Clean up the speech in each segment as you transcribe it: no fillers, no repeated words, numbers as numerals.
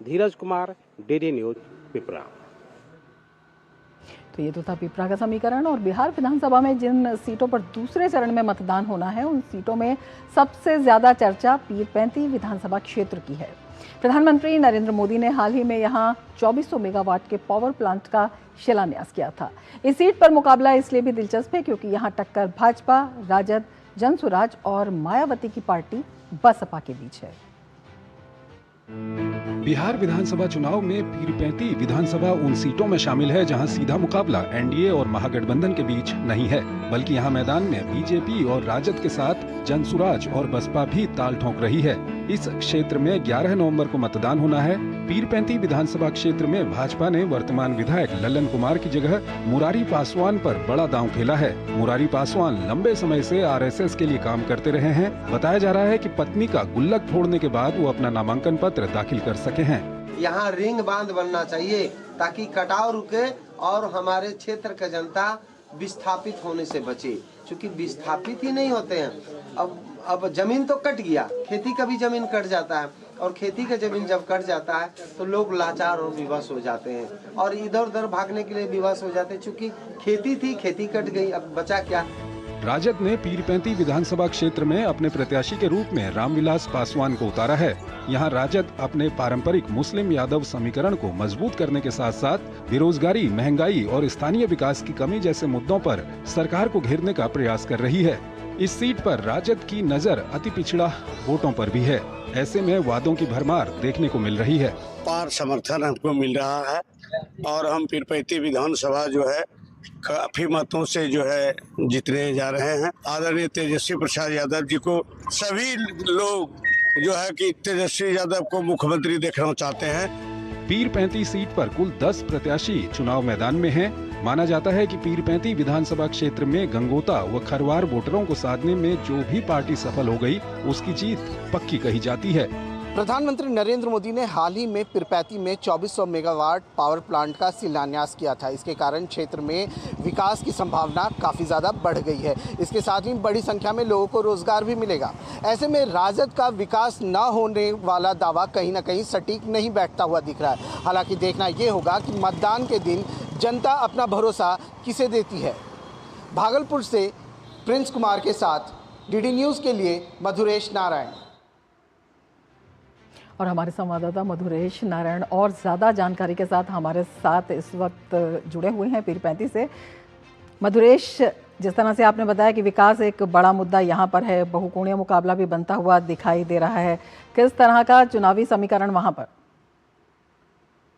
धीरज Kumar, DD news, Pipra. तो ये तो था पिपरा का समीकरण। और बिहार विधानसभा में जिन सीटों पर दूसरे चरण में मतदान होना है, उन सीटों में सबसे ज्यादा चर्चा पीरपैंती विधानसभा क्षेत्र की है। प्रधानमंत्री नरेंद्र मोदी ने हाल ही में यहां 2400 मेगावाट के पावर प्लांट का शिलान्यास किया था। इस सीट पर मुकाबला इसलिए भी दिलचस्प है क्योंकि यहां टक्कर भाजपा, राजद, जनसुराज और मायावती की पार्टी बसपा के बीच है। बिहार विधानसभा चुनाव में पीरपैंती विधानसभा उन सीटों में शामिल है जहां सीधा मुकाबला एनडीए और महागठबंधन के बीच नहीं है, बल्कि यहां मैदान में बीजेपी और राजद के साथ जनसुराज और बसपा भी ताल ठोक रही है। इस क्षेत्र में 11 नवंबर को मतदान होना है। पीरपैंती विधानसभा क्षेत्र में भाजपा ने वर्तमान विधायक ललन कुमार की जगह मुरारी पासवान पर बड़ा दांव खेला है। मुरारी पासवान लंबे समय से आरएसएस के लिए काम करते रहे हैं। बताया जा रहा है कि पत्नी का गुल्लक फोड़ने के बाद वो अपना नामांकन पत्र दाखिल कर सके हैं। यहाँ रिंग बांध बनना चाहिए ताकि कटाव रुके और हमारे क्षेत्र का जनता विस्थापित होने से बचे, क्योंकि विस्थापित ही नहीं होते हैं। अब जमीन तो कट गया, खेती का भी जमीन कट जाता है, और खेती का जमीन जब कट जाता है तो लोग लाचार और विवश हो जाते हैं और इधर उधर भागने के लिए विवश हो जाते हैं। चूँकि खेती थी, खेती कट गई, अब बचा क्या। राजद ने पीरपैंती विधानसभा क्षेत्र में अपने प्रत्याशी के रूप में रामविलास पासवान को उतारा है। यहां राजद अपने पारंपरिक मुस्लिम यादव समीकरण को मजबूत करने के साथ साथ बेरोजगारी, महंगाई और स्थानीय विकास की कमी जैसे मुद्दों पर सरकार को घेरने का प्रयास कर रही है। इस सीट पर राजद की नजर अति पिछड़ा वोटों पर भी है। ऐसे में वादों की भरमार देखने को मिल रही है। पार समर्थन हमको मिल रहा है और हम पीरपैंती विधानसभा जो है काफी मतों से जो है जीतने जा रहे हैं। आदरणीय तेजस्वी प्रसाद यादव जी को सभी लोग जो है कि तेजस्वी यादव को मुख्यमंत्री देखना चाहते हैं। पीरपैंती सीट पर कुल 10 प्रत्याशी चुनाव मैदान में हैं। माना जाता है कि पीरपैंती विधानसभा क्षेत्र में गंगोता व खरवार वोटरों को साधने में जो भी पार्टी सफल हो गई, उसकी जीत पक्की कही जाती है। प्रधानमंत्री नरेंद्र मोदी ने हाल ही में पीरपैंती में 2400 मेगावाट पावर प्लांट का शिलान्यास किया था। इसके कारण क्षेत्र में विकास की संभावना काफ़ी ज़्यादा बढ़ गई है। इसके साथ ही बड़ी संख्या में लोगों को रोजगार भी मिलेगा। ऐसे में राजद का विकास न होने वाला दावा कहीं ना कहीं सटीक नहीं बैठता हुआ दिख रहा है। हालांकि देखना ये होगा कि मतदान के दिन जनता अपना भरोसा किसे देती है। भागलपुर से प्रिंस कुमार के साथ डीडी न्यूज़ के लिए मधुरेश नारायण। और हमारे संवाददाता मधुरेश नारायण और ज़्यादा जानकारी के साथ हमारे साथ इस वक्त जुड़े हुए हैं पीरपैंती से। मधुरेश, जिस तरह से आपने बताया कि विकास एक बड़ा मुद्दा यहाँ पर है, बहुकोणीय मुकाबला भी बनता हुआ दिखाई दे रहा है, किस तरह का चुनावी समीकरण वहाँ पर?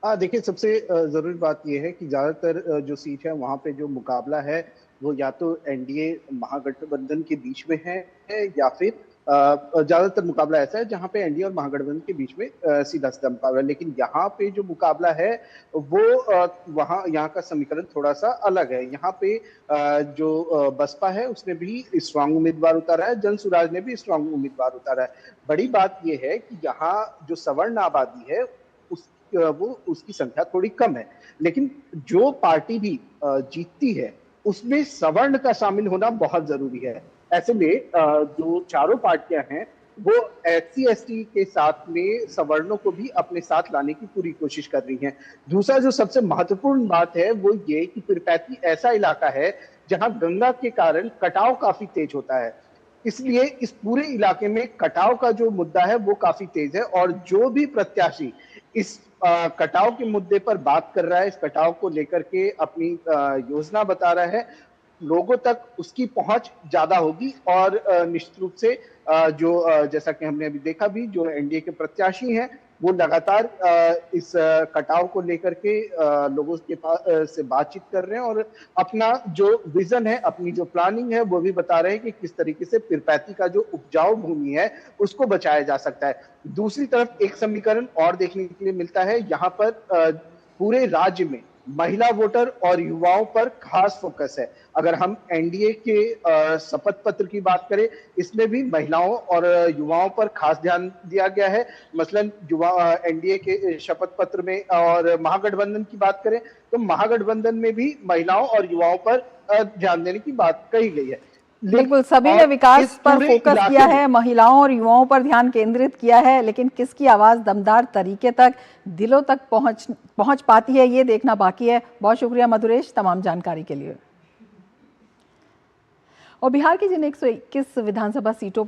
देखिए, सबसे जरूरी बात यह है कि ज्यादातर जो सीट है वहाँ पे जो मुकाबला है वो या तो एनडीए महागठबंधन के बीच में है या फिर ज्यादातर मुकाबला ऐसा है जहां पे एनडीए और महागठबंधन के बीच में सीधा सीधा मुकाबला है। लेकिन यहाँ पे जो मुकाबला है वो यहाँ का समीकरण थोड़ा सा अलग है। यहाँ पे जो बसपा है उसने भी स्ट्रांग उम्मीदवार उतारा है, जनसुराज ने भी स्ट्रांग उम्मीदवार उतारा है। बड़ी बात यह है कि यहाँ जो सवर्ण आबादी है उसकी संख्या थोड़ी कम है, लेकिन जो पार्टी भी जीतती है उसमें सवर्ण का शामिल होना बहुत जरूरी है। ऐसे में जो चारों पार्टियां हैं वो एससी एसटी के साथ में सवर्णों को भी अपने साथ लाने की पूरी कोशिश कर रही हैं। दूसरा जो सबसे महत्वपूर्ण बात है वो ये कि पीरपैंती ऐसा इलाका है जहां गंगा के कारण कटाव काफी तेज होता है, इसलिए इस पूरे इलाके में कटाव का जो मुद्दा है वो काफी तेज है। और जो भी प्रत्याशी इस कटाव के मुद्दे पर बात कर रहा है, इस कटाव को लेकर के अपनी योजना बता रहा है, लोगों तक उसकी पहुंच ज्यादा होगी। और निश्चित रूप से जैसा कि हमने अभी देखा भी, जो एनडीए के प्रत्याशी हैं वो लगातार इस कटाव को लेकर के लोगों के पास से बातचीत कर रहे हैं और अपना जो विजन है, अपनी जो प्लानिंग है वो भी बता रहे हैं कि किस तरीके से पीरपैंती का जो उपजाऊ भूमि है उसको बचाया जा सकता है। दूसरी तरफ एक समीकरण और देखने के लिए मिलता है, यहाँ पर पूरे राज्य में महिला वोटर और युवाओं पर खास फोकस है। अगर हम एनडीए के शपथ पत्र की बात करें, इसमें भी महिलाओं और युवाओं पर खास ध्यान दिया गया है। मसलन एनडीए के शपथ पत्र में और महागठबंधन की बात करें तो महागठबंधन में भी महिलाओं और युवाओं पर ध्यान देने की बात कही गई है। बिल्कुल, सभी ने और विकास इस पर पूरे फोकस इलाके किया में है, महिलाओं और युवाओं पर ध्यान केंद्रित किया है, लेकिन किसकी आवाज दमदार तरीके तक, दिलों तक पहुंच पाती है, ये देखना बाकी है। बहुत शुक्रिया मधुरेश तमाम जानकारी के लिए। और बिहार की जिन 121 विधानसभा सीटों